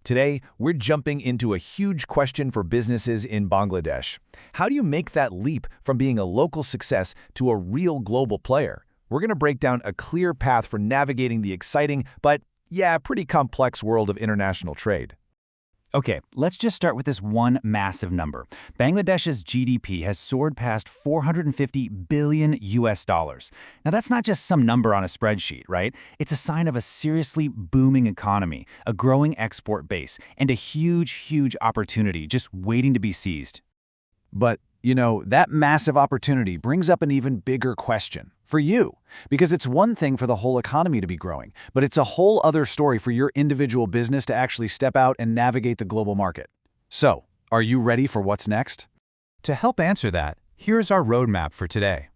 Today, we're jumping into a huge question for businesses in Bangladesh. How do you make that leap from being a local success to a real global player? We're going to break down a clear path for navigating the exciting, but pretty complex world of international trade. Okay, let's just start with this one massive number. Bangladesh's GDP has soared past 450 billion US dollars. Now that's not just some number on a spreadsheet, right? It's a sign of a seriously booming economy, a growing export base, and a huge opportunity just waiting to be seized. But, that massive opportunity brings up an even bigger question for you, because it's one thing for the whole economy to be growing, but it's a whole other story for your individual business to actually step out and navigate the global market. So, are you ready for what's next? To help answer that, here's our roadmap for today.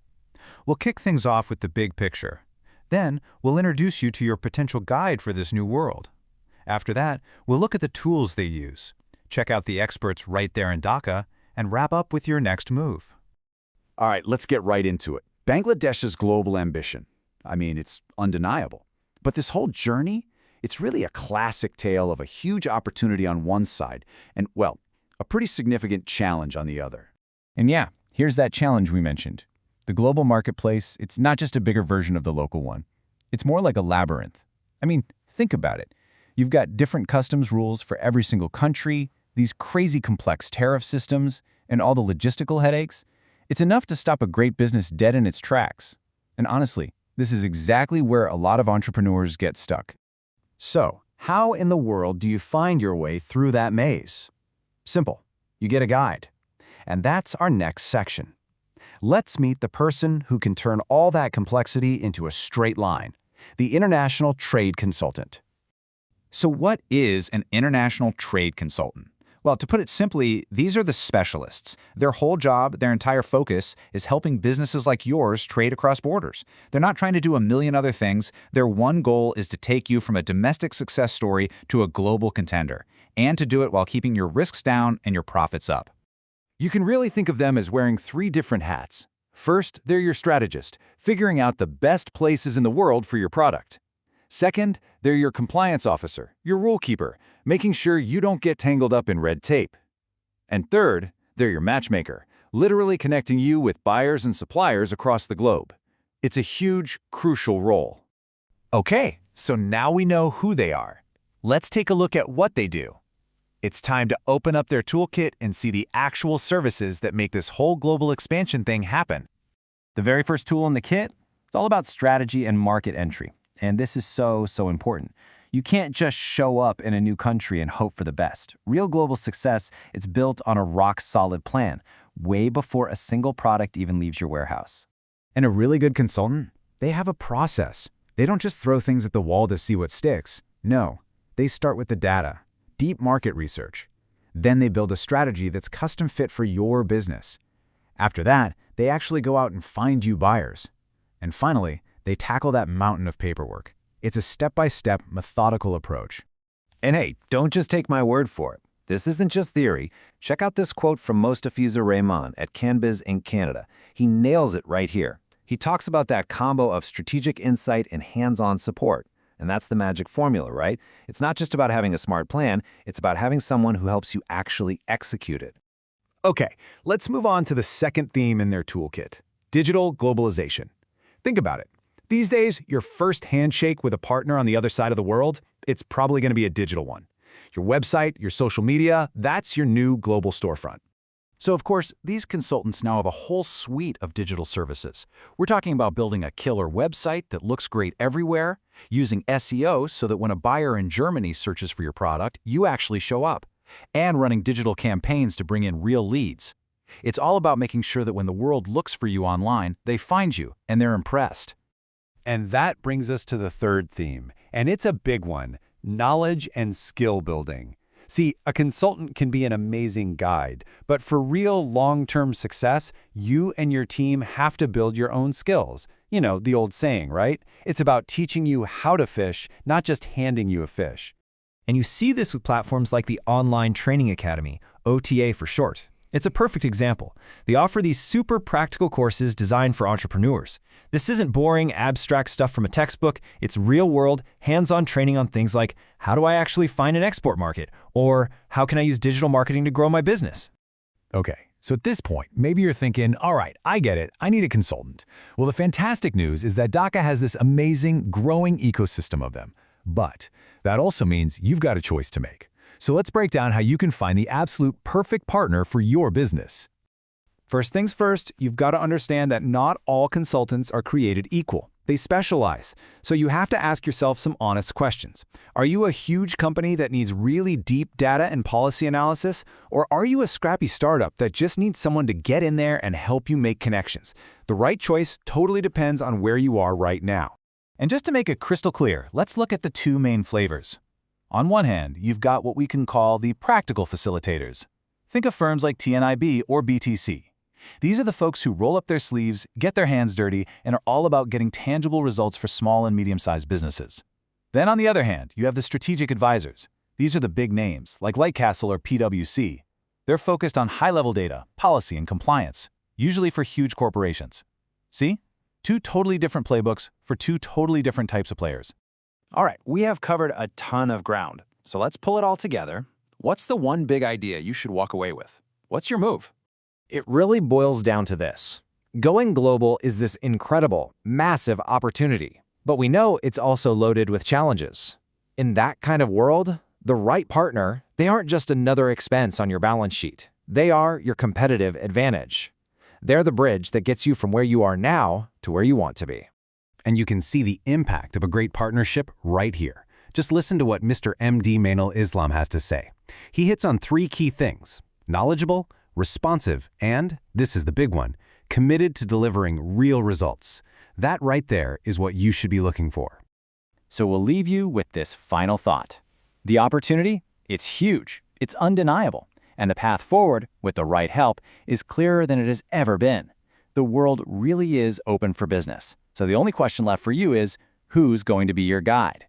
We'll kick things off with the big picture. Then, we'll introduce you to your potential guide for this new world. After that, we'll look at the tools they use, check out the experts right there in Dhaka, and wrap up with your next move. All right, let's get right into it. Bangladesh's global ambition. It's undeniable. But this whole journey, it's really a classic tale of a huge opportunity on one side and, a pretty significant challenge on the other. And here's that challenge we mentioned. The global marketplace, it's not just a bigger version of the local one. It's more like a labyrinth. Think about it. You've got different customs rules for every single country, these crazy complex tariff systems, and all the logistical headaches. It's enough to stop a great business dead in its tracks. And honestly, this is exactly where a lot of entrepreneurs get stuck. So, how in the world do you find your way through that maze? Simple. You get a guide. And that's our next section. Let's meet the person who can turn all that complexity into a straight line, the international trade consultant. So what is an international trade consultant? Well, to put it simply, these are the specialists. Their whole job, their entire focus, is helping businesses like yours trade across borders. They're not trying to do a million other things. Their one goal is to take you from a domestic success story to a global contender, and to do it while keeping your risks down and your profits up. You can really think of them as wearing three different hats. First, they're your strategist, figuring out the best places in the world for your product. Second, they're your compliance officer, your rule keeper, making sure you don't get tangled up in red tape. And third, they're your matchmaker, literally connecting you with buyers and suppliers across the globe. It's a huge, crucial role. Okay, so now we know who they are. Let's take a look at what they do. It's time to open up their toolkit and see the actual services that make this whole global expansion thing happen. The very first tool in the kit, it's all about strategy and market entry. And this is so important. You can't just show up in a new country and hope for the best. Real global success, it's built on a rock-solid plan, way before a single product even leaves your warehouse. And a really good consultant, they have a process. They don't just throw things at the wall to see what sticks. No, they start with the data, deep market research. Then they build a strategy that's custom fit for your business. After that, they actually go out and find you buyers. And finally, they tackle that mountain of paperwork. It's a step-by-step, methodical approach. And hey, don't just take my word for it. This isn't just theory. Check out this quote from Mostafiza Rahman at CanBiz in Canada. He nails it right here. He talks about that combo of strategic insight and hands-on support. And that's the magic formula, right? It's not just about having a smart plan, it's about having someone who helps you actually execute it. Okay, let's move on to the second theme in their toolkit, digital globalization. Think about it. These days, your first handshake with a partner on the other side of the world, it's probably going to be a digital one. Your website, your social media, that's your new global storefront. So of course, these consultants now have a whole suite of digital services. We're talking about building a killer website that looks great everywhere, using SEO so that when a buyer in Germany searches for your product, you actually show up, and running digital campaigns to bring in real leads. It's all about making sure that when the world looks for you online, they find you and they're impressed. And that brings us to the third theme, and it's a big one, knowledge and skill building. See, a consultant can be an amazing guide, but for real long-term success, you and your team have to build your own skills. You know, the old saying, right? It's about teaching you how to fish, not just handing you a fish. And you see this with platforms like the Online Training Academy, OTA for short. It's a perfect example. They offer these super practical courses designed for entrepreneurs. This isn't boring, abstract stuff from a textbook. It's real-world, hands-on training on things like, how do I actually find an export market? Or how can I use digital marketing to grow my business? Okay, so at this point, maybe you're thinking, all right, I get it, I need a consultant. Well, the fantastic news is that Dhaka has this amazing, growing ecosystem of them. But that also means you've got a choice to make. So let's break down how you can find the absolute perfect partner for your business. First things first, you've got to understand that not all consultants are created equal. They specialize, so you have to ask yourself some honest questions. Are you a huge company that needs really deep data and policy analysis, or are you a scrappy startup that just needs someone to get in there and help you make connections? The right choice totally depends on where you are right now. And just to make it crystal clear, let's look at the two main flavors. On one hand, you've got what we can call the practical facilitators. Think of firms like TNIB or BTC. These are the folks who roll up their sleeves, get their hands dirty, and are all about getting tangible results for small and medium-sized businesses. Then on the other hand, you have the strategic advisors. These are the big names, like Lightcastle or PwC. They're focused on high-level data, policy, and compliance, usually for huge corporations. See? Two totally different playbooks for two totally different types of players. All right, we have covered a ton of ground, so let's pull it all together. What's the one big idea you should walk away with? What's your move? It really boils down to this. Going global is this incredible, massive opportunity, but we know it's also loaded with challenges. In that kind of world, the right partner, they aren't just another expense on your balance sheet. They are your competitive advantage. They're the bridge that gets you from where you are now to where you want to be. And you can see the impact of a great partnership right here. Just listen to what Mr. MD Mainul Islam has to say. He hits on three key things: knowledgeable, responsive, and, this is the big one, committed to delivering real results. That right there is what you should be looking for. So we'll leave you with this final thought. The opportunity? It's huge. It's undeniable. And the path forward, with the right help, is clearer than it has ever been. The world really is open for business. So the only question left for you is, who's going to be your guide?